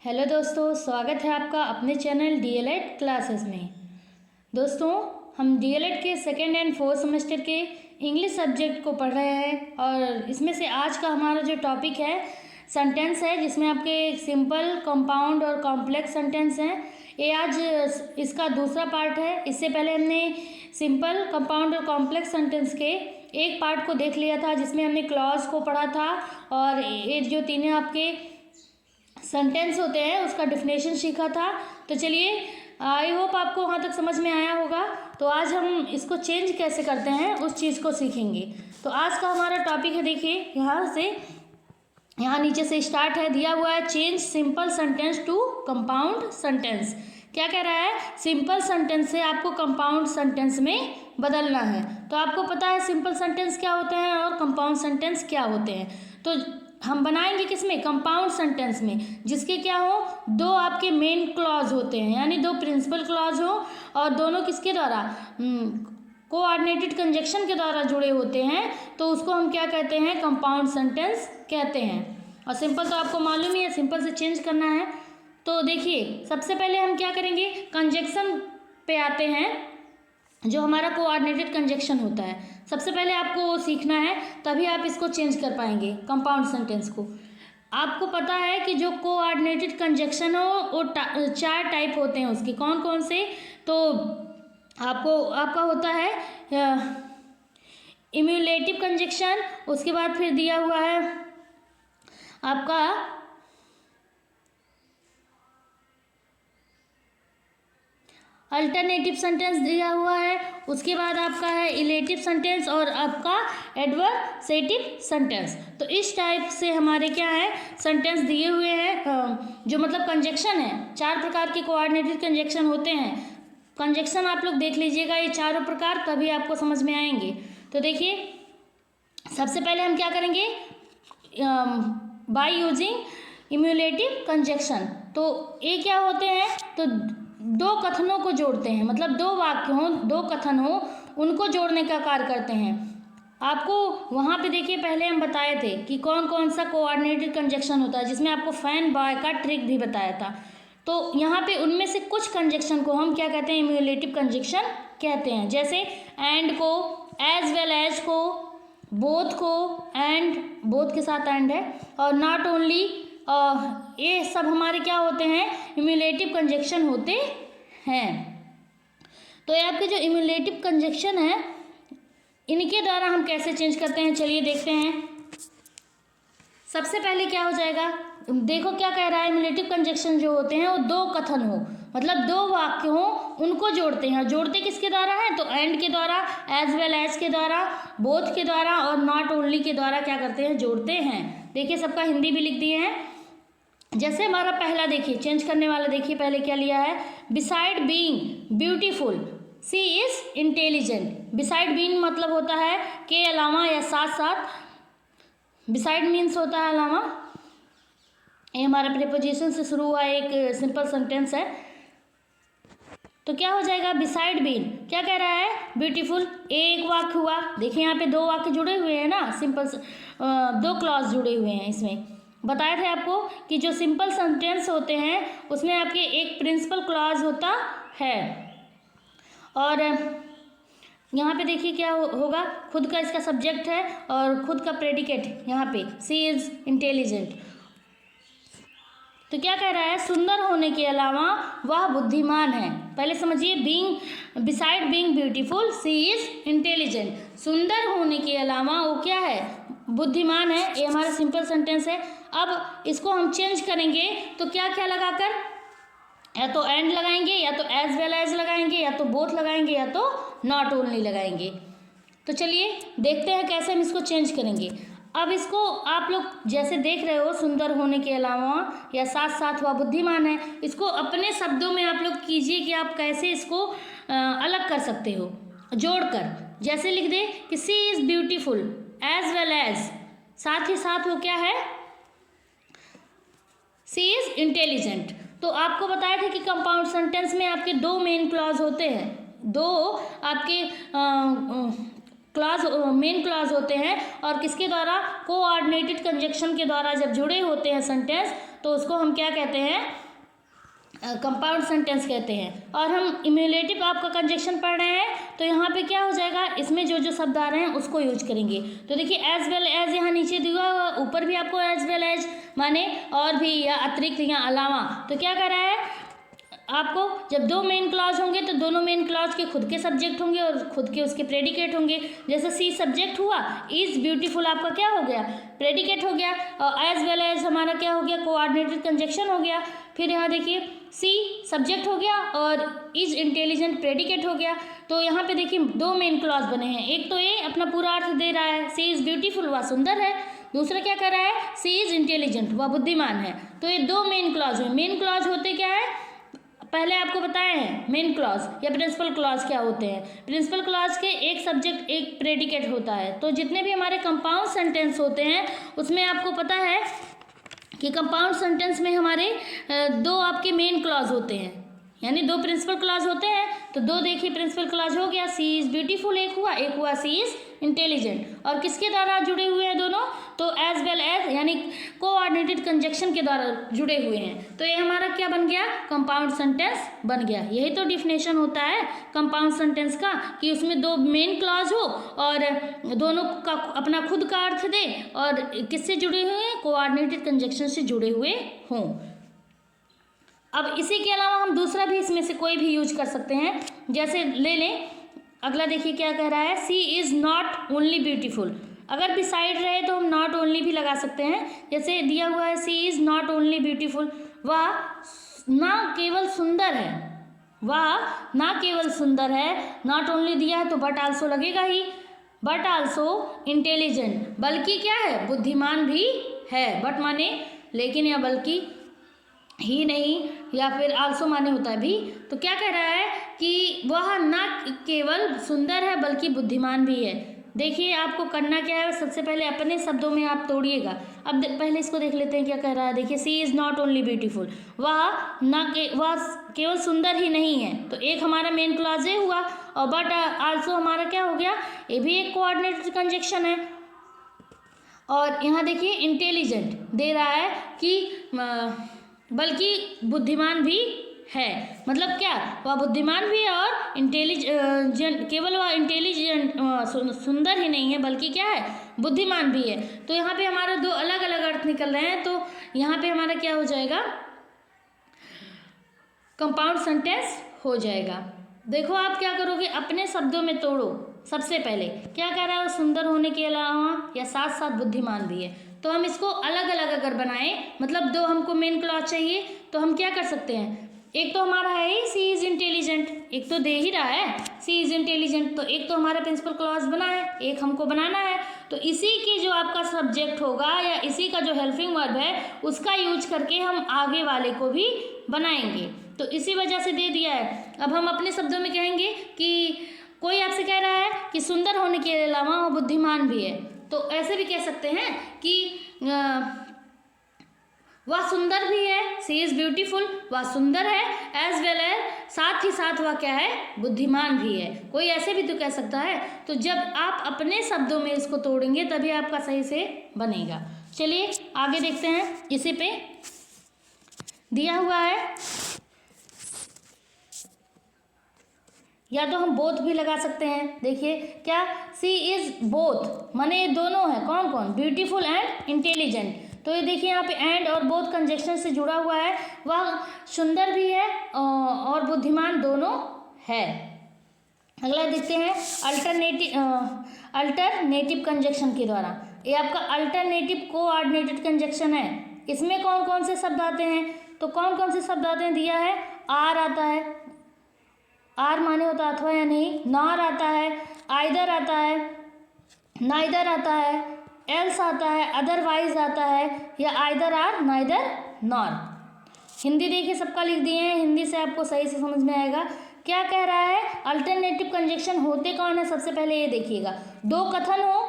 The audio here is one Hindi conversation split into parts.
हेलो दोस्तों, स्वागत है आपका अपने चैनल डीएलएड क्लासेस में। दोस्तों, हम डीएलएड के सेकेंड एंड फोर्थ सेमेस्टर के इंग्लिश सब्जेक्ट को पढ़ रहे हैं और इसमें से आज का हमारा जो टॉपिक है सेंटेंस है, जिसमें आपके सिंपल, कंपाउंड और कॉम्प्लेक्स सेंटेंस हैं। ये आज इसका दूसरा पार्ट है। इससे पहले हमने सिंपल, कंपाउंड और कॉम्प्लेक्स सेंटेंस के एक पार्ट को देख लिया था, जिसमें हमने क्लॉज को पढ़ा था और ये जो तीनों आपके सेंटेंस होते हैं उसका डेफिनेशन सीखा था। तो चलिए, आई होप आपको वहाँ तक समझ में आया होगा। तो आज हम इसको चेंज कैसे करते हैं उस चीज़ को सीखेंगे। तो आज का हमारा टॉपिक है, देखिए यहाँ नीचे से स्टार्ट है, दिया हुआ है change simple sentence to compound sentence. क्या कह रहा है? सिंपल सेंटेंस से आपको कंपाउंड सेंटेंस में बदलना है। तो आपको पता है सिंपल सेंटेंस क्या होते हैं और कंपाउंड सेंटेंस क्या होते हैं। तो हम बनाएंगे किसमें? कंपाउंड सेंटेंस में, जिसके क्या हो, दो आपके मेन क्लॉज होते हैं, यानी दो प्रिंसिपल क्लॉज हो और दोनों किसके द्वारा, कोऑर्डिनेटेड कंजक्शन के द्वारा जुड़े होते हैं। तो उसको हम क्या कहते हैं? कंपाउंड सेंटेंस कहते हैं। और सिंपल तो आपको मालूम ही है, सिंपल से चेंज करना है। तो देखिए, सबसे पहले हम क्या करेंगे, कंजक्शन पे आते हैं, जो हमारा कोऑर्डिनेटेड कंजक्शन होता है। सबसे पहले आपको वो सीखना है, तभी आप इसको चेंज कर पाएंगे कंपाउंड सेंटेंस को। आपको पता है कि जो कोऑर्डिनेटेड कंजक्शन हो वो चार टाइप होते हैं उसके। कौन कौन से? तो आपका होता है इम्यूलेटिव कंजक्शन, उसके बाद फिर दिया हुआ है आपका अल्टरनेटिव सेंटेंस दिया हुआ है, उसके बाद आपका है इलेटिव सेंटेंस और आपका एडवर्सेटिव सेंटेंस। तो इस टाइप से हमारे क्या है, सेंटेंस दिए हुए हैं, जो मतलब कंजक्शन है। चार प्रकार के कोऑर्डिनेटेड कंजक्शन होते हैं। कंजक्शन आप लोग देख लीजिएगा ये चारों प्रकार, तभी आपको समझ में आएंगे। तो देखिए, सबसे पहले हम क्या करेंगे, बाय यूजिंग इम्यूलेटिव कंजक्शन। तो ये क्या होते हैं? तो दो कथनों को जोड़ते हैं, मतलब दो वाक्य हों, दो कथन हो, उनको जोड़ने का कार्य करते हैं। आपको वहाँ पे देखिए, पहले हम बताए थे कि कौन कौन सा कोऑर्डिनेटेड कंजक्शन होता है, जिसमें आपको फैन बाय का ट्रिक भी बताया था। तो यहाँ पे उनमें से कुछ कंजक्शन को हम क्या कहते हैं? इम्यूलेटिव कंजक्शन कहते हैं। जैसे एंड को, एज वेल एज को, बोथ को, एंड बोथ के साथ एंड है, और नॉट ओनली, ये सब हमारे क्या होते हैं? इम्यूलेटिव कंजक्शन होते हैं। तो ये आपके जो इम्यूलेटिव कंजक्शन है, इनके द्वारा हम कैसे चेंज करते हैं, चलिए देखते हैं। सबसे पहले क्या हो जाएगा, देखो क्या कह रहा है, इम्यूलेटिव कंजक्शन जो होते हैं वो दो कथन हो, मतलब दो वाक्य हो, उनको जोड़ते हैं। जोड़ते किसके द्वारा है? तो एंड के द्वारा, एज वेल एज के द्वारा, बोथ के द्वारा और नॉट ओनली के द्वारा क्या करते हैं? जोड़ते हैं। देखिए, सबका हिंदी भी लिख दिए हैं। जैसे हमारा पहला देखिए, चेंज करने वाला देखिए, पहले क्या लिया है, beside being beautiful she is intelligent. Beside being मतलब होता है के अलावा या साथ साथ। बिसाइड मीन्स होता है अलावा। ये हमारा प्रीपोजिशन से शुरू हुआ एक सिंपल सेंटेंस है। तो क्या हो जाएगा, बिसाइड बीइंग क्या कह रहा है? ब्यूटीफुल। एक वाक्य हुआ, देखिए यहाँ पे दो वाक्य जुड़े हुए हैं ना, सिंपल दो क्लॉज जुड़े हुए हैं। इसमें बताए थे आपको कि जो सिंपल सेंटेंस होते हैं उसमें आपके एक प्रिंसिपल क्लॉज होता है, और यहाँ पे देखिए क्या होगा, खुद का इसका सब्जेक्ट है और खुद का प्रेडिकेट यहाँ पे, सी इज इंटेलिजेंट। तो क्या कह रहा है? सुंदर होने के अलावा वह बुद्धिमान है। पहले समझिए, being, beside being beautiful she is intelligent. सुंदर होने के अलावा वो क्या है? बुद्धिमान है। ये हमारा सिंपल सेंटेंस है। अब इसको हम चेंज करेंगे, तो क्या क्या लगाकर, या तो एंड लगाएंगे, या तो एज वेल एज लगाएंगे, या तो बोथ लगाएंगे, या तो नॉट ओनली लगाएंगे। तो चलिए देखते हैं कैसे हम इसको चेंज करेंगे। अब इसको आप लोग जैसे देख रहे हो, सुंदर होने के अलावा या साथ साथ वह बुद्धिमान है, इसको अपने शब्दों में आप लोग कीजिए कि आप कैसे इसको अलग कर सकते हो जोड़कर। जैसे लिख दे कि she is beautiful as well as, साथ ही साथ वो क्या है? She is intelligent. तो आपको बताया था कि कंपाउंड सेंटेंस में आपके दो मेन क्लॉज होते हैं, दो आपके क्लॉज मेन क्लॉज होते हैं और किसके द्वारा, कोऑर्डिनेटेड कंजक्शन के द्वारा जब जुड़े होते हैं सेंटेंस तो उसको हम क्या कहते हैं, कंपाउंड सेंटेंस कहते हैं। और हम इम्यूलेटिव आपका कंजक्शन पढ़ रहे हैं तो यहाँ पे क्या हो जाएगा, इसमें जो जो शब्द आ रहे हैं उसको यूज करेंगे। तो देखिए एज वेल एज यहाँ नीचे दिया हुआ, ऊपर भी आपको एज वेल एज माने और भी या अतिरिक्त या अलावा। तो क्या कर रहा है आपको, जब दो मेन क्लॉज होंगे तो दोनों मेन क्लॉज के खुद के सब्जेक्ट होंगे और खुद के उसके प्रेडिकेट होंगे। जैसे सी सब्जेक्ट हुआ, इज ब्यूटीफुल आपका क्या हो गया, प्रेडिकेट हो गया, और एज वेल एज हमारा क्या हो गया, कोऑर्डिनेटेड कंजक्शन हो गया। फिर यहाँ देखिए सी सब्जेक्ट हो गया और इज इंटेलिजेंट प्रेडिकेट हो गया। तो यहाँ पे देखिए दो मेन क्लॉज बने हैं, एक तो ये अपना पूरा अर्थ दे रहा है, सी इज ब्यूटीफुल वह सुंदर है, दूसरा क्या कर रहा है, सी इज इंटेलिजेंट वह बुद्धिमान है। तो ये दो मेन क्लॉज हुए। मेन क्लॉज होते क्या है, पहले आपको बताए हैं मेन क्लॉज या प्रिंसिपल क्लॉज क्या होते हैं। प्रिंसिपल क्लॉज के एक सब्जेक्ट एक प्रेडिकेट होता है। तो जितने भी हमारे कंपाउंड सेंटेंस होते हैं उसमें आपको पता है कि कंपाउंड सेंटेंस में हमारे दो आपके मेन क्लॉज होते हैं, यानी दो प्रिंसिपल क्लॉज होते हैं। तो दो देखिए प्रिंसिपल क्लॉज हो गया, सी इज ब्यूटीफुल एक हुआ सी इज इंटेलिजेंट। और किसके द्वारा जुड़े हुए हैं दोनों, तो एज वेल एज यानी कोऑर्डिनेटेड कंजक्शन के द्वारा जुड़े हुए हैं। तो ये हमारा क्या बन गया, कंपाउंड सेंटेंस बन गया। यही तो डिफिनेशन होता है कंपाउंड सेंटेंस का, कि उसमें दो मेन क्लॉज हो और दोनों का अपना खुद का अर्थ दे और किससे जुड़े हुए हैं, कोऑर्डिनेटेड कंजक्शन से जुड़े हुए हों। अब इसी के अलावा हम दूसरा भी इसमें से कोई भी यूज कर सकते हैं। जैसे ले लें अगला, देखिए क्या कह रहा है, सी इज़ नॉट ओनली ब्यूटीफुल। अगर बिसाइड रहे तो हम नॉट ओनली भी लगा सकते हैं। जैसे दिया हुआ है सी इज़ नॉट ओनली ब्यूटीफुल, वह ना केवल सुंदर है, वह ना केवल सुंदर है, नॉट ओनली दिया है तो बट आल्सो लगेगा ही, बट आल्सो इंटेलिजेंट, बल्कि क्या है, बुद्धिमान भी है। बट माने लेकिन या बल्कि ही नहीं, या फिर आल्सो माने होता है भी। तो क्या कह रहा है कि वह न केवल सुंदर है बल्कि बुद्धिमान भी है। देखिए आपको करना क्या है, सबसे पहले अपने शब्दों में आप तोड़िएगा। अब पहले इसको देख लेते हैं क्या कह रहा है। देखिए सी इज़ नॉट ओनली ब्यूटीफुल, वह केवल सुंदर ही नहीं है। तो एक हमारा मेन क्लॉज ये हुआ, और बट आल्सो हमारा क्या हो गया, ये भी एक कोऑर्डिनेटेड कंजक्शन है। और यहाँ देखिए इंटेलिजेंट दे रहा है कि बल्कि बुद्धिमान भी है। मतलब क्या, वह बुद्धिमान भी है और इंटेलिजेंट, केवल वह इंटेलिजेंट सुंदर ही नहीं है बल्कि क्या है, बुद्धिमान भी है। तो यहाँ पे हमारा दो अलग अलग अर्थ निकल रहे हैं। तो यहाँ पे हमारा क्या हो जाएगा, कंपाउंड सेंटेंस हो जाएगा। देखो आप क्या करोगे, अपने शब्दों में तोड़ो। सबसे पहले क्या कह रहा है, सुंदर होने के अलावा या साथ साथ बुद्धिमान भी है। तो हम इसको अलग अलग अगर बनाएं, मतलब दो हमको मेन क्लॉज चाहिए तो हम क्या कर सकते हैं, एक तो हमारा है ही सी इज़ इंटेलिजेंट, एक तो दे ही रहा है सी इज़ इंटेलिजेंट, तो एक तो हमारा प्रिंसिपल क्लॉज बना है, एक हमको बनाना है। तो इसी की जो आपका सब्जेक्ट होगा या इसी का जो हेल्पिंग वर्ब है उसका यूज करके हम आगे वाले को भी बनाएंगे। तो इसी वजह से दे दिया है। अब हम अपने शब्दों में कहेंगे कि कोई आपसे कह रहा है कि सुंदर होने के अलावा वो बुद्धिमान भी है, तो ऐसे भी कह सकते हैं कि वह सुंदर भी है, सी इज़ ब्यूटीफुल, वह सुंदर है, एज वेल एज साथ ही साथ वह क्या है, बुद्धिमान भी है। कोई ऐसे भी तो कह सकता है। तो जब आप अपने शब्दों में इसको तोड़ेंगे तभी आपका सही से बनेगा। चलिए आगे देखते हैं। इसी पे दिया हुआ है, या तो हम बोथ भी लगा सकते हैं। देखिए क्या, सी इज़ बोथ माने ये दोनों है, कौन कौन, ब्यूटीफुल एंड इंटेलिजेंट। तो ये देखिए यहाँ पे एंड और बोथ कंजक्शन से जुड़ा हुआ है, वह सुंदर भी है और बुद्धिमान दोनों है। अगला देखते हैं अल्टरनेटिव कंजक्शन के द्वारा। ये आपका अल्टरनेटिव कोऑर्डिनेटेड कंजक्शन है। इसमें कौन कौन से शब्द आते हैं, तो कौन कौन से शब्द आते हैं, दिया है आर आता है, आर माने होता अथवा या नहीं, नॉर आता है, आइदर आता है, नाइदर आता है, एल्स आता है, अदरवाइज आता है, या either or neither nor. Hindi देखिए सबका लिख दिए हैं, हिंदी से आपको सही से समझ में आएगा। क्या कह रहा है, अल्टरनेटिव कंजक्शन होते कौन है, सबसे पहले ये देखिएगा, दो कथन हो,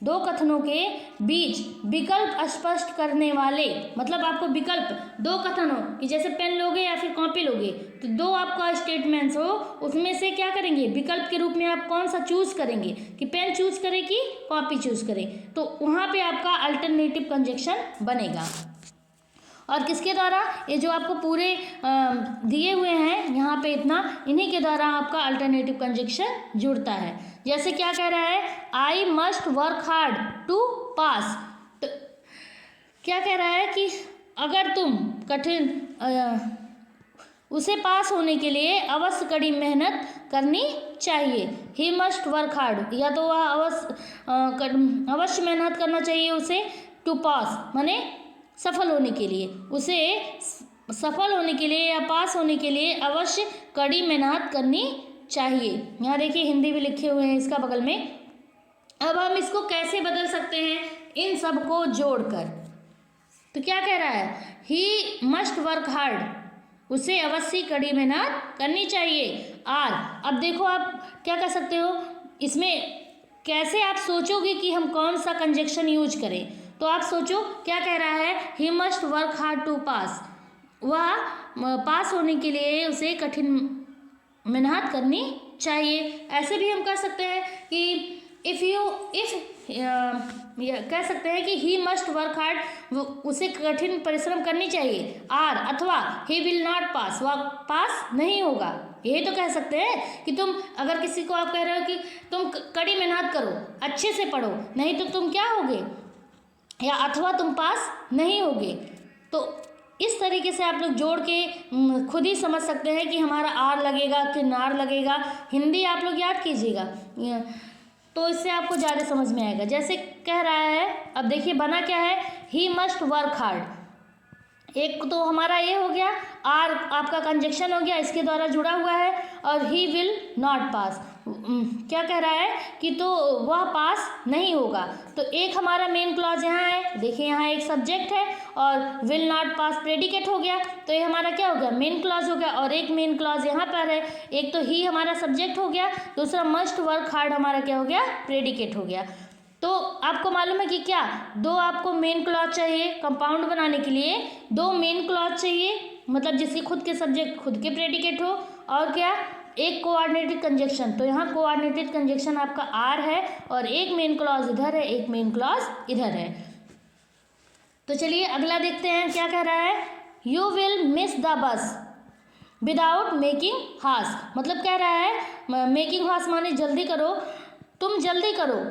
दो कथनों के बीच विकल्प स्पष्ट करने वाले, मतलब आपको विकल्प, दो कथन हो कि जैसे पेन लोगे या फिर कॉपी लोगे, तो दो आपका स्टेटमेंट्स हो, उसमें से क्या करेंगे, विकल्प के रूप में आप कौन सा चूज करेंगे, कि पेन चूज करें कि कॉपी चूज करें, तो वहाँ पे आपका अल्टरनेटिव कंजक्शन बनेगा। और किसके द्वारा, ये जो आपको पूरे दिए हुए हैं यहाँ पे इतना, इन्हीं के द्वारा आपका अल्टरनेटिव कंजक्शन जुड़ता है। जैसे क्या कह रहा है, I must work hard to pass, तो क्या कह रहा है कि अगर तुम कठिन उसे पास होने के लिए अवश्य कड़ी मेहनत करनी चाहिए। ही मस्ट वर्क हार्ड, या तो वह अवश्य मेहनत करना चाहिए उसे, टू पास माने सफल होने के लिए, उसे सफल होने के लिए या पास होने के लिए अवश्य कड़ी मेहनत करनी चाहिए। यहाँ देखिए हिंदी भी लिखे हुए हैं इसका बगल में। अब हम इसको कैसे बदल सकते हैं, इन सब को जोड़कर, तो क्या कह रहा है, ही मस्ट वर्क हार्ड, उसे अवश्य कड़ी मेहनत करनी चाहिए। आर, अब देखो आप क्या कर सकते हो, इसमें कैसे आप सोचोगे कि हम कौन सा कंजक्शन यूज करें, तो आप सोचो क्या कह रहा है, he must work hard to pass, वह पास होने के लिए उसे कठिन मेहनत करनी चाहिए। ऐसे भी हम कह सकते हैं कि कह सकते हैं कि ही मस्ट वर्क हार्ड, उसे कठिन परिश्रम करनी चाहिए। आर, अथवा ही विल नॉट पास, वह पास नहीं होगा। ये तो कह सकते हैं कि तुम अगर किसी को आप कह रहे हो कि तुम कड़ी मेहनत करो, अच्छे से पढ़ो, नहीं तो तुम क्या होगे, या अथवा तुम पास नहीं होगे। तो इस तरीके से आप लोग जोड़ के खुद ही समझ सकते हैं कि हमारा आर लगेगा कि नार लगेगा। हिंदी आप लोग याद कीजिएगा, तो इससे आपको ज़्यादा समझ में आएगा। जैसे कह रहा है, अब देखिए बना क्या है, ही मस्ट वर्क हार्ड, एक तो हमारा ये हो गया, आर आपका कंजक्शन हो गया, इसके द्वारा जुड़ा हुआ है, और ही विल नॉट पास, क्या कह रहा है कि तो वह पास नहीं होगा। तो एक हमारा मेन क्लॉज यहाँ है, देखिए यहाँ एक सब्जेक्ट है और विल नॉट पास प्रेडिकेट हो गया, तो ये हमारा क्या हो गया, मेन क्लॉज हो गया। और एक मेन क्लॉज यहाँ पर है, एक तो ही हमारा सब्जेक्ट हो गया, दूसरा मस्ट वर्क हार्ड हमारा क्या हो गया, प्रेडिकेट हो गया। तो आपको मालूम है कि क्या, दो आपको मेन क्लॉज चाहिए कंपाउंड बनाने के लिए, दो मेन क्लॉज चाहिए, मतलब जिसके खुद के सब्जेक्ट खुद के प्रेडिकेट हो, और क्या, एक कोऑर्डिनेटेड कंजक्शन। तो यहाँ कोऑर्डिनेटेड कंजक्शन आपका आर है, और एक मेन क्लॉज इधर है, एक मेन क्लॉज इधर है। तो चलिए अगला देखते हैं क्या कह रहा है, you will miss the bus without making हास, मतलब कह रहा है मेकिंग हास माने जल्दी करो, तुम जल्दी करो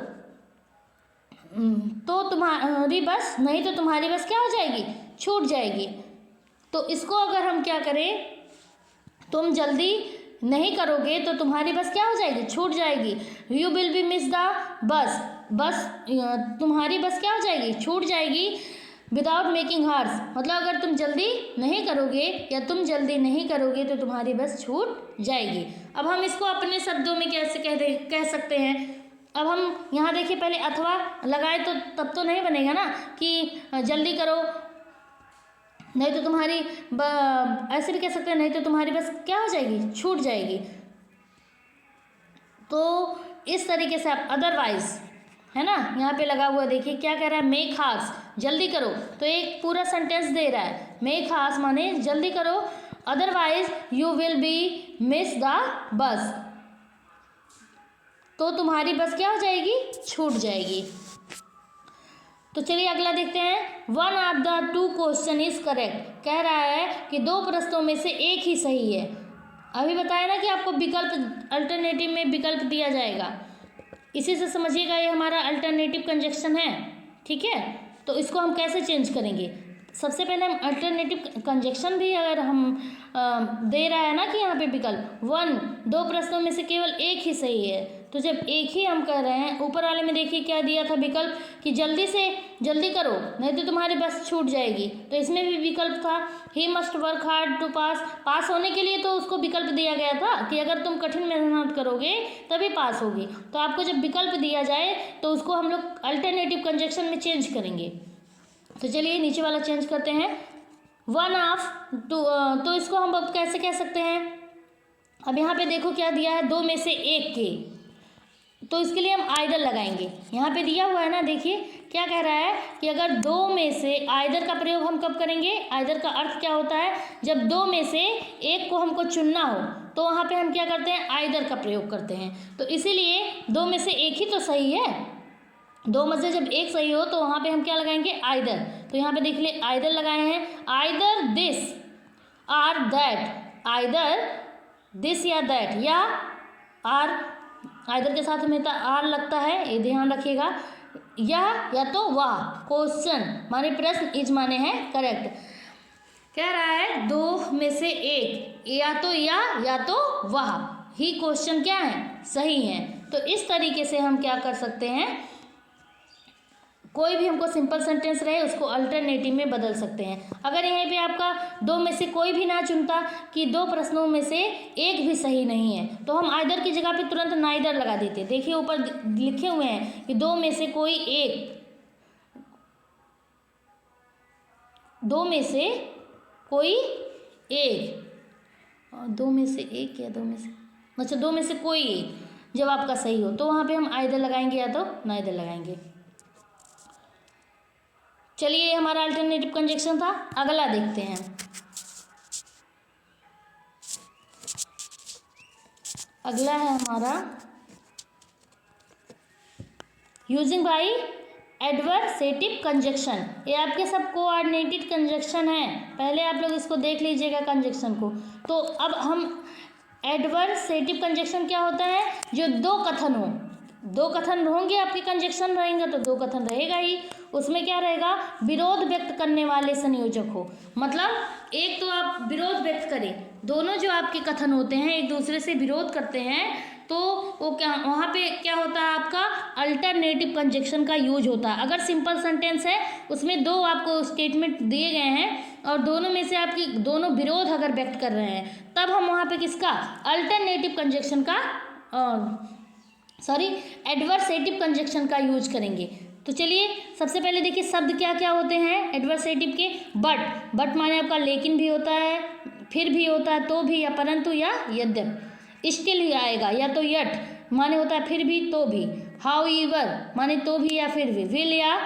तो तुम्हारी बस, नहीं तो तुम्हारी बस क्या हो जाएगी, छूट जाएगी। तो इसको अगर हम क्या करें, तुम जल्दी नहीं करोगे तो तुम्हारी बस क्या हो जाएगी, छूट जाएगी। You will be miss the bus, बस तुम्हारी बस क्या हो जाएगी, छूट जाएगी। विदाउट मेकिंग हार्स, मतलब अगर तुम जल्दी नहीं करोगे या तुम जल्दी नहीं करोगे तो तुम्हारी बस छूट जाएगी। अब हम इसको अपने शब्दों में कैसे कह सकते हैं। अब हम यहाँ देखिए, पहले अथवा लगाए तो तब तो नहीं बनेगा ना कि जल्दी करो, नहीं तो तुम्हारी ऐसे भी कह सकते हैं, नहीं तो तुम्हारी बस क्या हो जाएगी, छूट जाएगी। तो इस तरीके से आप अदरवाइज, है ना, यहाँ पे लगा हुआ देखिए क्या कह रहा है, मेक हास, जल्दी करो, तो एक पूरा सेंटेंस दे रहा है, मेक हास माने जल्दी करो, otherwise you will be miss the bus, तो तुम्हारी बस क्या हो जाएगी, छूट जाएगी। तो चलिए अगला देखते हैं, one of the two question is correct, कह रहा है कि दो प्रश्नों में से एक ही सही है। अभी बताया ना कि आपको विकल्प, अल्टरनेटिव में विकल्प दिया जाएगा, इसी से समझिएगा ये हमारा अल्टरनेटिव कंजक्शन है, ठीक है। तो इसको हम कैसे चेंज करेंगे, सबसे पहले हम अल्टरनेटिव कंजक्शन भी अगर हम दे रहा है ना कि यहाँ पे विकल्प वन, दो प्रश्नों में से केवल एक ही सही है, तो जब एक ही हम कर रहे हैं, ऊपर वाले में देखिए क्या दिया था विकल्प कि जल्दी करो नहीं तो तुम्हारी बस छूट जाएगी, तो इसमें भी विकल्प था he must work hard to pass, pass होने के लिए तो उसको विकल्प दिया गया था कि अगर तुम कठिन मेहनत करोगे तभी पास होगी। तो आपको जब विकल्प दिया जाए तो उसको हम लोग अल्टरनेटिव कंजक्शन में चेंज करेंगे। तो चलिए नीचे वाला चेंज करते हैं, वन ऑफ टू, तो इसको हम अब कैसे कह सकते हैं। अब यहाँ पे देखो क्या दिया है, दो में से एक के, तो इसके लिए हम आइदर लगाएंगे। यहाँ पे दिया हुआ है ना, देखिए क्या कह रहा है कि अगर दो में से आइदर का प्रयोग हम कब करेंगे। आइदर का अर्थ क्या होता है, जब दो में से एक को हमको चुनना हो तो वहाँ पे हम क्या करते हैं, आइदर का प्रयोग करते हैं। तो इसीलिए दो में से एक ही तो सही है, दो में से जब एक सही हो तो वहाँ पे हम क्या लगाएंगे, आइदर। तो यहाँ पे देख लिए आइदर लगाए हैं, either this or that, either this या दैट, या आर, आइदर के साथ हमें आर लगता है, ये ध्यान रखिएगा, या तो वह, क्वेश्चन माने प्रश्न, इज माने है करेक्ट। कह रहा है दो में से एक, या तो या तो वह ही क्वेश्चन क्या है, सही है। तो इस तरीके से हम क्या कर सकते हैं, कोई भी हमको सिंपल सेंटेंस रहे उसको अल्टरनेटिव में बदल सकते हैं। अगर यहीं पे आपका दो में से कोई भी ना चुनता कि दो प्रश्नों में से एक भी सही नहीं है, तो हम आइदर की जगह पे तुरंत नाइदर लगा देते। देखिए ऊपर लिखे हुए हैं कि दो में से कोई एक, दो में से कोई एक, दो में से एक या दो में से, अच्छा दो में से कोई एक जब आपका सही हो तो वहाँ पे हम आइदर लगाएंगे या तो नाइदर लगाएंगे। चलिए ये हमारा अल्टरनेटिव कंजक्शन था। अगला देखते हैं। अगला है हमारा यूजिंग बाय एडवर्सेटिव कंजक्शन। ये आपके सब कोऑर्डिनेटेड कंजक्शन है, पहले आप लोग इसको देख लीजिएगा कंजक्शन को। तो अब हम एडवर्सेटिव कंजक्शन क्या होता है, जो दो कथन हो, दो कथन होंगे आपके कंजक्शन रहेंगे तो दो कथन रहेगा ही, उसमें क्या रहेगा, विरोध व्यक्त करने वाले संयोजक हो। मतलब एक तो आप विरोध व्यक्त करें, दोनों जो आपके कथन होते हैं एक दूसरे से विरोध करते हैं, तो वो क्या, वहाँ पे क्या होता है, आपका अल्टरनेटिव कंजक्शन का यूज होता है। अगर सिंपल सेंटेंस है उसमें दो आपको स्टेटमेंट दिए गए हैं और दोनों में से आपकी दोनों विरोध अगर व्यक्त कर रहे हैं, तब हम वहाँ पे किसका, अल्टरनेटिव कंजक्शन का एडवर्सेटिव कंजक्शन का यूज करेंगे। तो चलिए सबसे पहले देखिए शब्द क्या क्या होते हैं एडवर्सेटिव के। बट माने आपका लेकिन भी होता है, फिर भी होता है, तो भी, या परंतु, या यद्यप। स्टिल ही आएगा, या तो यट माने होता है फिर भी, तो भी। हाउएवर माने तो भी या फिर भी। विल या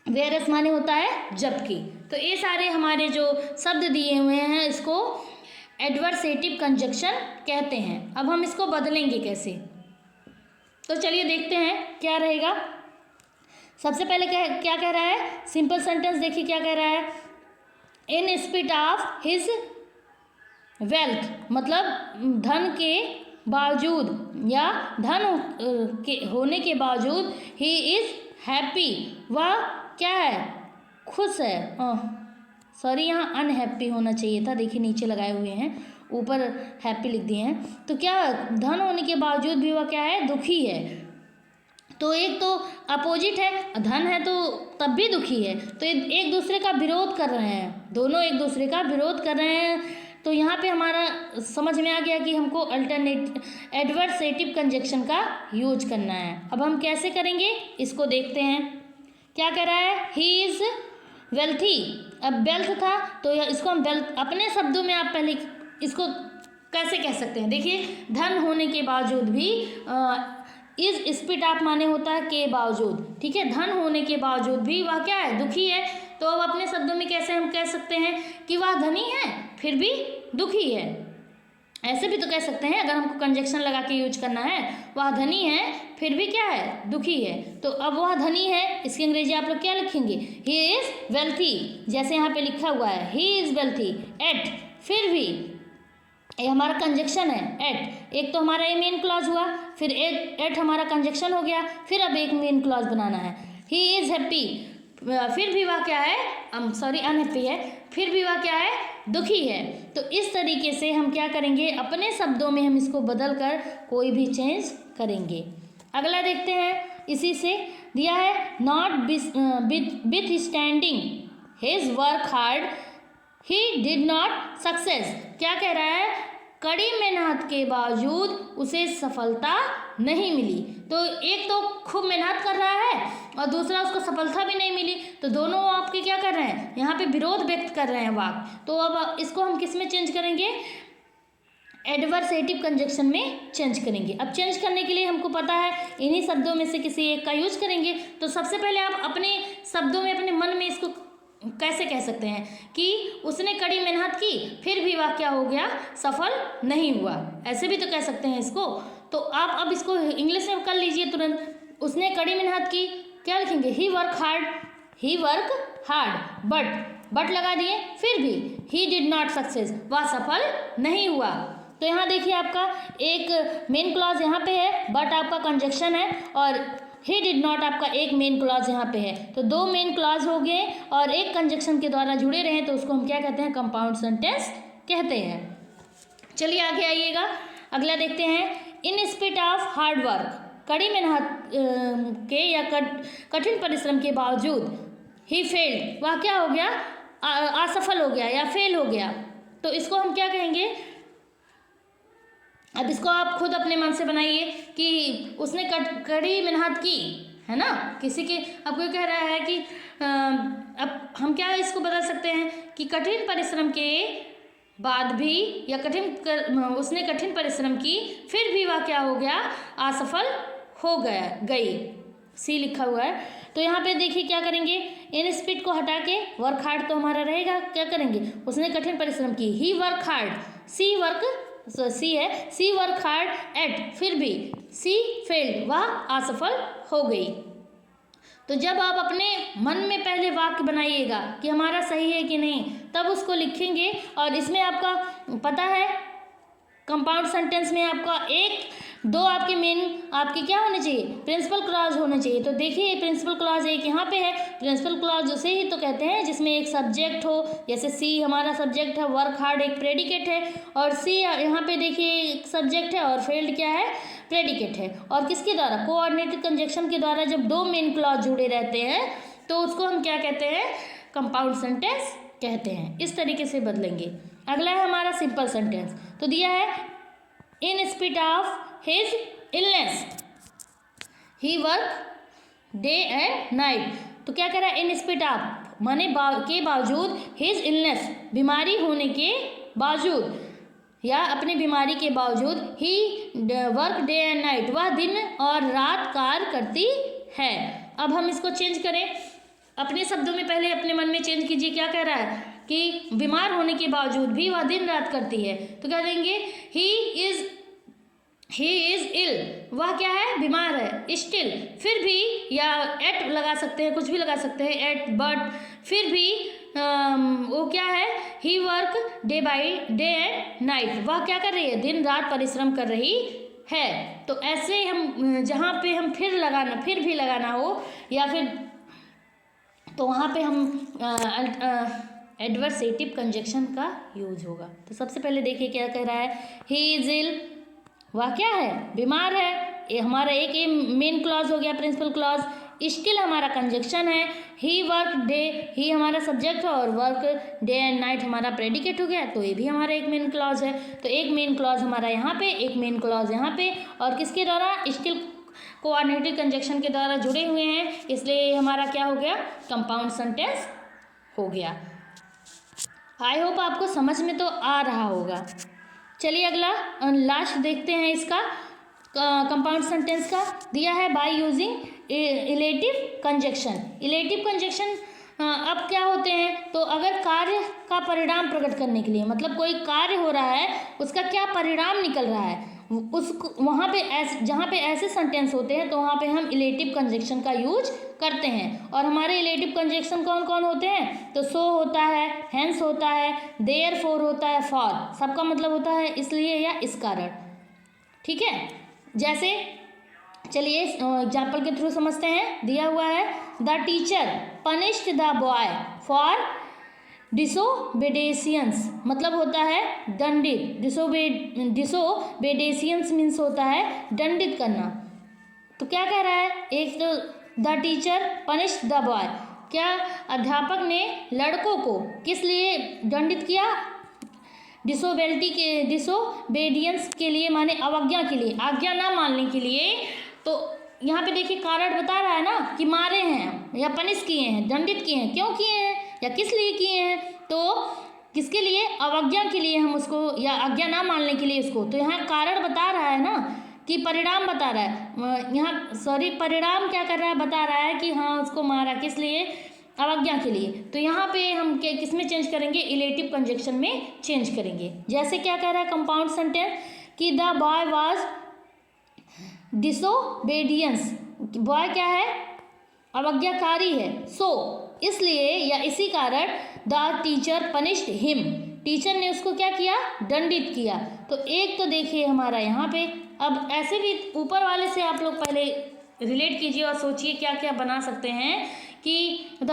वेयरएस माने होता है जबकि। तो ये सारे हमारे जो शब्द दिए हुए हैं इसको एडवर्सेटिव कंजक्शन कहते हैं। अब हम इसको बदलेंगे कैसे, तो चलिए देखते हैं क्या रहेगा। सबसे पहले क्या कह रहा है, सिंपल सेंटेंस देखिए क्या कह रहा है, in spite of his wealth, मतलब धन के बावजूद या धन के होने के बावजूद, ही इज हैप्पी, वह क्या है, खुश है। सॉरी यहाँ अनहैप्पी होना चाहिए था, देखिए नीचे लगाए हुए हैं, ऊपर हैप्पी लिख दिए हैं। तो क्या धन होने के बावजूद भी वह क्या है, दुखी है। तो एक तो अपोजिट है, धन है तो तब भी दुखी है, तो एक दूसरे का विरोध कर रहे हैं, दोनों एक दूसरे का विरोध कर रहे हैं। तो यहाँ पे हमारा समझ में आ गया कि हमको अल्टरनेट एडवर्सेटिव कंजक्शन का यूज करना है। अब हम कैसे करेंगे इसको देखते हैं। क्या कह रहा है, ही इज़ वेल्थी। अब वेल्थ था तो इसको हम वेल्थ, अपने शब्दों में आप पहले इसको कैसे कह सकते हैं, देखिए धन होने के बावजूद भी, इज स्पिट ऑफ माने होता है के बावजूद, ठीक है, धन होने के बावजूद भी वह क्या है, दुखी है। तो अब अपने शब्दों में कैसे हम कह सकते हैं कि वह धनी है फिर भी दुखी है। ऐसे भी तो कह सकते हैं अगर हमको कंजक्शन लगा के यूज करना है, वह धनी है फिर भी क्या है, दुखी है। तो अब वह धनी है, इसकी अंग्रेजी आप लोग क्या लिखेंगे, ही इज़ वेल्थी, जैसे यहाँ पे लिखा हुआ है ही इज़ वेल्थी एट, फिर भी ये हमारा कंजक्शन है एट, एक तो हमारा ये मेन क्लॉज हुआ, फिर एट हमारा कंजक्शन हो गया, फिर अब एक मेन क्लॉज बनाना है। ही इज़ हैप्पी, फिर भी वह क्या है, अनहैप्पी है, फिर भी वह क्या है, दुखी है। तो इस तरीके से हम क्या करेंगे, अपने शब्दों में हम इसको बदल कर कोई भी चेंज करेंगे। अगला देखते हैं, इसी से दिया है, not with standing his work hard he did not success. क्या कह रहा है, कड़ी मेहनत के बावजूद उसे सफलता नहीं मिली। तो एक तो खूब मेहनत कर रहा है और दूसरा उसको सफलता भी नहीं मिली, तो दोनों आपके क्या कर रहे हैं, यहाँ पे विरोध व्यक्त कर रहे हैं वाक्य। तो अब इसको हम किस में चेंज करेंगे, एडवर्सेटिव कंजक्शन में चेंज करेंगे। अब चेंज करने के लिए हमको पता है इन्हीं शब्दों में से किसी एक का यूज करेंगे। तो सबसे पहले आप अपने शब्दों में, अपने मन में इसको कैसे कह सकते हैं कि उसने कड़ी मेहनत की फिर भी वह क्या हो गया, सफल नहीं हुआ, ऐसे भी तो कह सकते हैं इसको। तो आप अब इसको इंग्लिश में कर लीजिए तुरंत। उसने कड़ी मेहनत की, क्या लिखेंगे, ही वर्क हार्ड बट लगा दिए, फिर भी ही डिड नॉट सक्सेस, वह सफल नहीं हुआ। तो यहाँ देखिए आपका एक मेन क्लॉज यहाँ पे है, बट आपका कंजक्शन है, और ही डिड नॉट आपका एक मेन क्लॉज यहाँ पे है। तो दो मेन क्लॉज हो गए और एक कंजक्शन के द्वारा जुड़े रहे, तो उसको हम क्या कहते हैं, कंपाउंड सेंटेंस कहते हैं। चलिए आगे आइएगा, अगला देखते हैं। इन स्पिट ऑफ हार्ड वर्क, कड़ी मेहनत के या कठिन परिश्रम के बावजूद, ही फेल्ड, वह क्या हो गया, असफल हो गया या फेल हो गया। तो इसको हम क्या कहेंगे, अब इसको आप खुद अपने मन से बनाइए कि उसने कड़ी मेहनत की, है ना, किसी के, अब कोई कह रहा है कि अब हम क्या इसको बदल सकते हैं कि कठिन परिश्रम के बाद भी, या उसने कठिन परिश्रम की फिर भी वह क्या हो गया, असफल हो गई, सी लिखा हुआ है। तो यहाँ पे देखिए क्या करेंगे, इन स्पीड को हटा के वर्क हार्ड तो हमारा रहेगा, क्या करेंगे, उसने कठिन परिश्रम की, he work hard, she work hard at, फिर भी सी फेल्ड, वह असफल हो गई। तो जब आप अपने मन में पहले वाक्य बनाइएगा कि हमारा सही है कि नहीं, तब उसको लिखेंगे। और इसमें आपका पता है कंपाउंड सेंटेंस में आपका दो आपके मेन आपके क्या होने चाहिए, प्रिंसिपल क्लॉज होने चाहिए। तो देखिए प्रिंसिपल क्लॉज एक यहाँ पे है, प्रिंसिपल क्लॉज उसे ही तो कहते हैं जिसमें एक सब्जेक्ट हो, जैसे सी हमारा सब्जेक्ट है, वर्क हार्ड एक प्रेडिकेट है, और सी यहाँ पे देखिए एक सब्जेक्ट है, और फेल्ड क्या है, प्रेडिकेट है। और किसके द्वारा, कोऑर्डिनेटेड कंजक्शन के द्वारा जब दो मेन क्लॉज जुड़े रहते हैं तो उसको हम क्या कहते हैं, कंपाउंड सेंटेंस कहते हैं। इस तरीके से बदलेंगे। अगला है हमारा सिंपल सेंटेंस। तो दिया है in spite of his illness he work day and night. तो क्या कह रहा है, इन स्पिट ऑफ माने के बावजूद, हिज इलनेस बीमारी होने के बावजूद, या अपनी बीमारी के बावजूद, ही वर्क डे एंड नाइट, वह दिन और रात कार्य करती है। अब हम इसको चेंज करें, अपने शब्दों में पहले अपने मन में चेंज कीजिए। क्या कह रहा है कि बीमार होने के बावजूद भी वह दिन रात करती है। तो क्या देंगे, ही इज इल, वह क्या है, बीमार है, स्टिल, फिर भी, या एट लगा सकते हैं, कुछ भी लगा सकते हैं, एट, बट, फिर भी वो क्या है, he work day by day and night, वह क्या कर रही है, दिन रात परिश्रम कर रही है। तो ऐसे हम जहाँ पे हम फिर भी लगाना हो, या फिर, तो वहाँ पे हम एडवर्सेटिव कंजक्शन का यूज होगा। तो सबसे पहले देखिए क्या कह रहा है, ही इज इल, वह क्या है, बीमार है, ये हमारा एक ये मेन क्लॉज हो गया, प्रिंसिपल क्लॉज। स्टिल हमारा कंजक्शन है, ही वर्क डे, ही हमारा सब्जेक्ट है, और वर्क डे एंड नाइट हमारा प्रेडिकेट हो गया, तो ये भी हमारा एक मेन क्लॉज है। तो एक मेन क्लॉज हमारा यहाँ पे, एक मेन क्लॉज यहाँ पे, और किसके द्वारा, स्टिल कोऑर्डिनेटेड कंजक्शन के द्वारा जुड़े हुए हैं, इसलिए हमारा क्या हो गया, कंपाउंड सेंटेंस हो गया। आई होप आपको समझ में तो आ रहा होगा। चलिए अगला लास्ट देखते हैं इसका कंपाउंड सेंटेंस का। दिया है by using illative conjunction. Illative conjunction अब क्या होते हैं, तो अगर कार्य का परिणाम प्रकट करने के लिए, मतलब कोई कार्य हो रहा है, उसका क्या परिणाम निकल रहा है, उसको वहाँ पे जहाँ पे ऐसे सेंटेंस होते हैं तो वहाँ पे हम इलेटिव कंजक्शन का यूज करते हैं। और हमारे इलेटिव कंजक्शन कौन कौन होते हैं, तो सो होता है, हेंस होता है, देयरफॉर होता है, फॉर, सबका मतलब होता है इसलिए या इस कारण। ठीक है, जैसे चलिए एग्जाम्पल के थ्रू समझते हैं। दिया हुआ है, the teacher punished the boy for disobedience, मतलब होता है दंडित। डिसोबेडेसियंस मीन्स होता है दंडित करना। तो क्या कह रहा है, एक तो the teacher punished the boy, क्या अध्यापक ने लड़कों को किस लिए दंडित किया, डिसोबेडियंस के लिए, माने अवज्ञा के लिए, आज्ञा ना मानने के लिए। तो यहाँ पे देखिए कारण बता रहा है ना कि मारे हैं या पनिश किए हैं, दंडित किए हैं, क्यों किए हैं या किस लिए किए हैं। तो किसके लिए? अवज्ञा के लिए हम उसको, या आज्ञा ना मानने के लिए उसको। तो यहाँ कारण बता रहा है ना कि परिणाम बता रहा है, यहाँ सॉरी परिणाम क्या कर रहा है, बता रहा है कि हाँ उसको मारा, किस लिए? अवज्ञा के लिए। तो यहाँ पे हम किस में चेंज करेंगे? इलेटिव कंजक्शन में चेंज करेंगे। जैसे क्या कह रहा है कंपाउंड सेंटेंस कि the boy was disobedience, boy क्या है? अवज्ञाकारी है। सो इसलिए या इसी कारण the teacher punished him, teacher ने उसको क्या किया? दंडित किया। तो एक तो देखिए हमारा यहाँ पे, अब ऐसे भी ऊपर वाले से आप लोग पहले रिलेट कीजिए और सोचिए क्या क्या बना सकते हैं कि द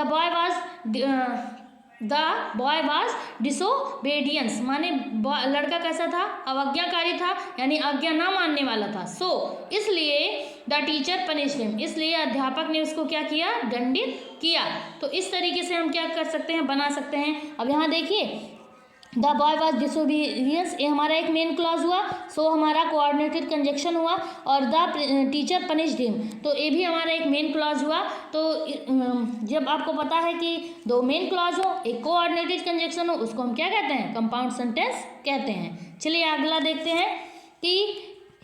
बॉय वाज डिसोबेडियंस, माने लड़का कैसा था? अवज्ञाकारी था, यानी आज्ञा ना मानने वाला था। सो इसलिए द टीचर पनिश्ड हिम, इसलिए अध्यापक ने उसको क्या किया? दंडित किया। तो इस तरीके से हम क्या कर सकते हैं? बना सकते हैं। अब यहाँ देखिए द बॉय वाज डिसोबीडियंस, ये हमारा एक मेन क्लॉज हुआ। सो हमारा कोऑर्डिनेटेड कंजक्शन हुआ, और द टीचर पनिश्ड हिम, तो ये भी हमारा एक मेन क्लॉज हुआ। तो जब आपको पता है कि दो मेन क्लॉज हो, एक कोऑर्डिनेटेड कंजक्शन हो, उसको हम क्या कहते हैं? कंपाउंड सेंटेंस कहते हैं। चलिए अगला देखते हैं कि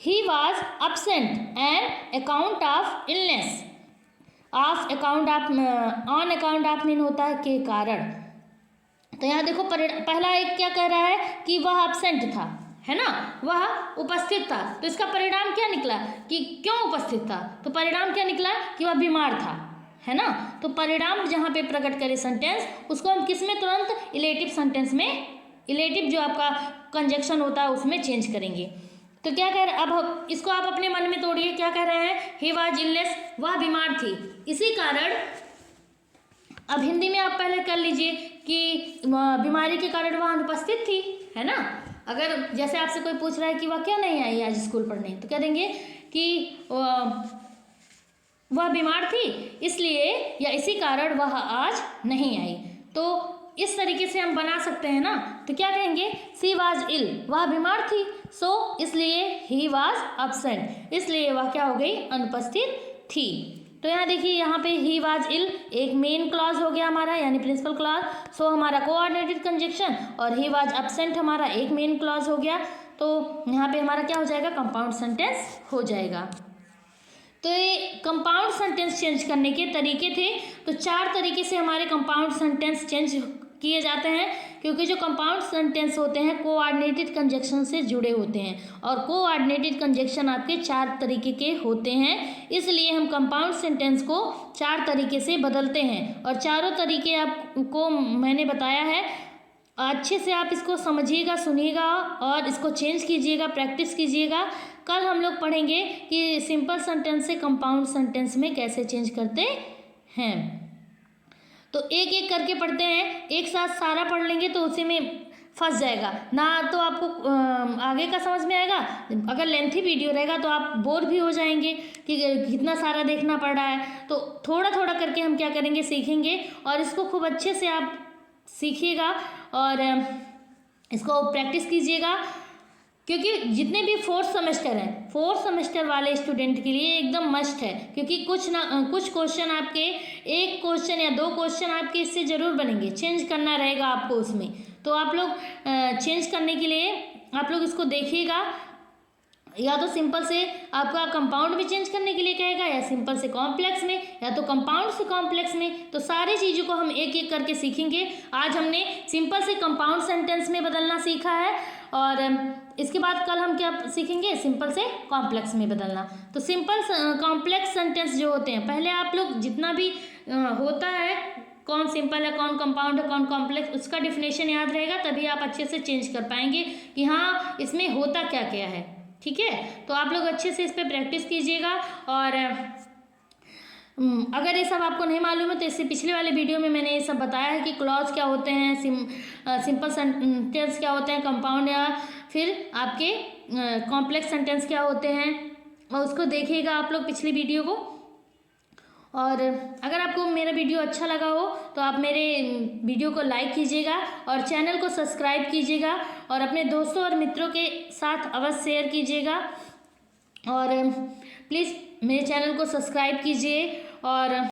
he was absent an account of illness, on account of mean होता है के कारण। तो यहाँ देखो पहला एक क्या कह रहा है कि वह अपसेंट था, है ना, वह उपस्थित था। तो इसका परिणाम क्या निकला कि क्यों उपस्थित था? तो परिणाम क्या निकला कि वह बीमार था, है ना। तो परिणाम जहाँ पे प्रकट करे सेंटेंस, उसको हम किस में? तुरंत इलेटिव सेंटेंस में, इलेटिव जो आपका कंजक्शन होता है उसमें चेंज करेंगे। तो क्या कह रहे, अब इसको आप अपने मन में तोड़िए। क्या कह रहे हैं? ही वाज इलनेस, वह बीमार थी, इसी कारण। अब हिंदी में आप पहले कर लीजिए कि बीमारी के कारण वह अनुपस्थित थी, है ना। अगर जैसे आपसे कोई पूछ रहा है कि वह क्यों नहीं आई आज स्कूल पढ़ने, तो कह देंगे कि वह बीमार थी इसलिए या इसी कारण वह आज नहीं आई। तो इस तरीके से हम बना सकते हैं ना। तो क्या कहेंगे? सी वाज इल, वह बीमार थी। सो इसलिए ही वाज अपसेंट, इसलिए वह क्या हो गई? अनुपस्थित थी। तो यहाँ देखिए यहाँ पे ही वाज इल एक मेन क्लॉज हो गया हमारा, यानी प्रिंसिपल क्लॉज। सो हमारा कोऑर्डिनेटेड कंजक्शन, और ही वाज एब्सेंट हमारा एक मेन क्लॉज हो गया। तो यहाँ पे हमारा क्या हो जाएगा? कंपाउंड सेंटेंस हो जाएगा। तो ये कंपाउंड सेंटेंस चेंज करने के तरीके थे। तो 4 तरीके से हमारे कंपाउंड सेंटेंस चेंज किए जाते हैं, क्योंकि जो कंपाउंड सेंटेंस होते हैं कोऑर्डिनेटेड कंजक्शन से जुड़े होते हैं, और कोऑर्डिनेटेड कंजक्शन आपके 4 तरीके के होते हैं। इसलिए हम कंपाउंड सेंटेंस को 4 तरीके से बदलते हैं, और चारों तरीके आपको मैंने बताया है। अच्छे से आप इसको समझिएगा, सुनिएगा और इसको चेंज कीजिएगा, प्रैक्टिस कीजिएगा। कल हम लोग पढ़ेंगे कि सिंपल सेंटेंस से कंपाउंड सेंटेंस में कैसे चेंज करते हैं। तो एक एक करके पढ़ते हैं, एक साथ सारा पढ़ लेंगे तो उसी में फंस जाएगा ना, तो आपको आगे का समझ में आएगा। अगर लेंथी वीडियो रहेगा तो आप बोर भी हो जाएंगे कि कितना सारा देखना पड़ रहा है। तो थोड़ा थोड़ा करके हम क्या करेंगे? सीखेंगे, और इसको खूब अच्छे से आप सीखिएगा और इसको प्रैक्टिस कीजिएगा। क्योंकि जितने भी 4th सेमेस्टर हैं, 4th सेमेस्टर वाले स्टूडेंट के लिए एकदम मस्ट है, क्योंकि कुछ क्वेश्चन आपके, एक क्वेश्चन या 2 क्वेश्चन आपके इससे ज़रूर बनेंगे, चेंज करना रहेगा आपको उसमें। तो आप लोग चेंज करने के लिए आप लोग इसको देखिएगा। या तो सिंपल से आपका कंपाउंड में चेंज करने के लिए कहेगा, या सिंपल से कॉम्प्लेक्स में, या तो कंपाउंड से कॉम्प्लेक्स में। तो सारी चीज़ों को हम एक एक करके सीखेंगे। आज हमने सिंपल से कंपाउंड सेंटेंस में बदलना सीखा है, और इसके बाद कल हम क्या सीखेंगे? सिंपल से कॉम्प्लेक्स में बदलना। तो सिंपल कॉम्प्लेक्स सेंटेंस जो होते हैं, पहले आप लोग जितना भी होता है, कौन सिंपल है, कौन कंपाउंड है, कौन कॉम्प्लेक्स, उसका डिफिनेशन याद रहेगा, तभी आप अच्छे से चेंज कर पाएंगे कि हाँ इसमें होता क्या क्या है। ठीक है, तो आप लोग अच्छे से इस पर प्रैक्टिस कीजिएगा। और अगर ये सब आपको नहीं मालूम है तो इससे पिछले वाले वीडियो में मैंने ये सब बताया है कि क्लॉज क्या होते हैं, सिंपल सेंटेंस क्या होते हैं, कंपाउंड या फिर आपके कॉम्प्लेक्स सेंटेंस क्या होते हैं, और उसको देखिएगा आप लोग पिछली वीडियो को। और अगर आपको मेरा वीडियो अच्छा लगा हो तो आप मेरे वीडियो को लाइक कीजिएगा और चैनल को सब्सक्राइब कीजिएगा, और अपने दोस्तों और मित्रों के साथ अवश्य शेयर कीजिएगा। और प्लीज़ मेरे चैनल को सब्सक्राइब कीजिए। और